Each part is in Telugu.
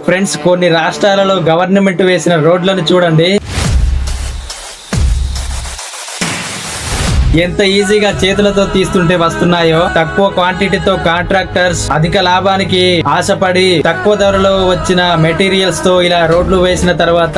ఫ్రెండ్స్, కొన్ని రాష్ట్రాలలో గవర్నమెంట్ వేసిన రోడ్లను చూడండి. ఎంత ఈజీగా చేతులతో తీస్తుంటే వస్తున్నాయో. తక్కువ క్వాంటిటీతో కాంట్రాక్టర్స్ అధిక లాభానికి ఆశపడి తక్కువ ధరలో వచ్చిన మెటీరియల్స్ తో ఇలా రోడ్లు వేసిన తర్వాత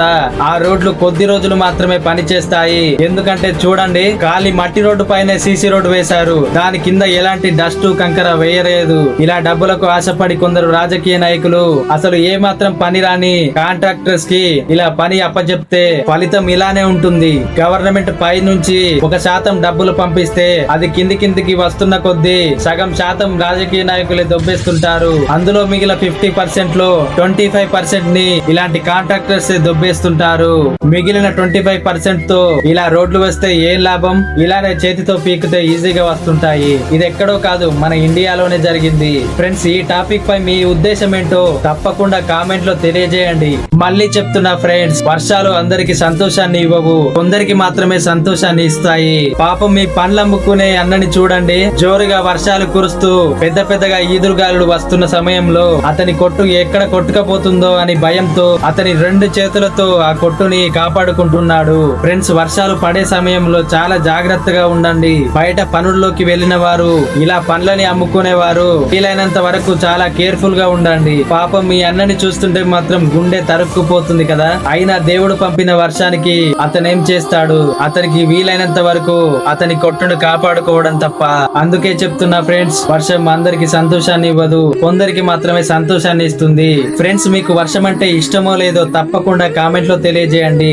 ఆ రోడ్లు కొద్ది రోజులు మాత్రమే పనిచేస్తాయి. ఎందుకంటే చూడండి, ఖాళీ మట్టి రోడ్డు పైన సీసీ రోడ్డు వేశారు. దాని కింద ఎలాంటి డస్ట్ కంకర వేయలేదు. ఇలా డబ్బులకు ఆశపడి కొందరు రాజకీయ నాయకులు అసలు ఏ మాత్రం పని రాని కాంట్రాక్టర్స్ కి ఇలా పని అప్పచెప్తే ఫలితం ఇలానే ఉంటుంది. గవర్నమెంట్ పై నుంచి 1% డబ్బులు పంపిస్తే అది కిందికి వస్తున్న కొద్దీ సగం శాతం రాజకీయ నాయకులే దొబ్బేస్తుంటారు. అందులో మిగిలిన 50% లో 25% ని ఇలాంటి కాంట్రాక్టర్స్ దొబ్బేస్తుంటారు. మిగిలిన 25% తో ఇలా రోడ్లు వస్తే ఏం లాభం? ఇలానే చేతితో పీకితే ఈజీగా వస్తుంటాయి. ఇది ఎక్కడో కాదు, మన ఇండియాలోనే జరిగింది. ఫ్రెండ్స్, ఈ టాపిక్ పై మీ ఉద్దేశం ఏంటో తప్పకుండా కామెంట్ లో తెలియజేయండి. మళ్ళీ చెప్తున్నా ఫ్రెండ్స్, వర్షాలు అందరికి సంతోషాన్ని ఇవ్వవు, కొందరికి మాత్రమే సంతోషాన్ని ఇస్తాయి. పాపం మీ పండ్లు అమ్ముకునే అన్నని చూడండి. జోరుగా వర్షాలు కురుస్తూ పెద్దగా ఈదురుగాలులు వస్తున్న సమయంలో అతని కొట్టు ఎక్కడ కొట్టుకపోతుందో అని భయంతో అతని 2 చేతులతో ఆ కొట్టుని కాపాడుకుంటున్నాడు. ఫ్రెండ్స్, వర్షాలు పడే సమయంలో చాలా జాగ్రత్తగా ఉండండి. బయట పనుల్లోకి వెళ్లిన వారు, ఇలా పండ్లని అమ్ముకునేవారు వీలైనంత వరకు చాలా కేర్ఫుల్ గా ఉండండి. పాపం మీ అన్నని చూస్తుంటే మాత్రం గుండె తరుక్కుపోతుంది కదా. అయినా దేవుడు పంపిన వర్షానికి అతనేం చేస్తాడు? అతనికి వీలైనంత వరకు అతని కొట్టును కాపాడుకోవడం తప్ప. అందుకే చెప్తున్నా ఫ్రెండ్స్, వర్షం అందరికి సంతోషాన్ని ఇవ్వదు, కొందరికి మాత్రమే సంతోషాన్ని ఇస్తుంది. ఫ్రెండ్స్, మీకు వర్షం అంటే ఇష్టమో లేదో తప్పకుండా కామెంట్ లో తెలియజేయండి.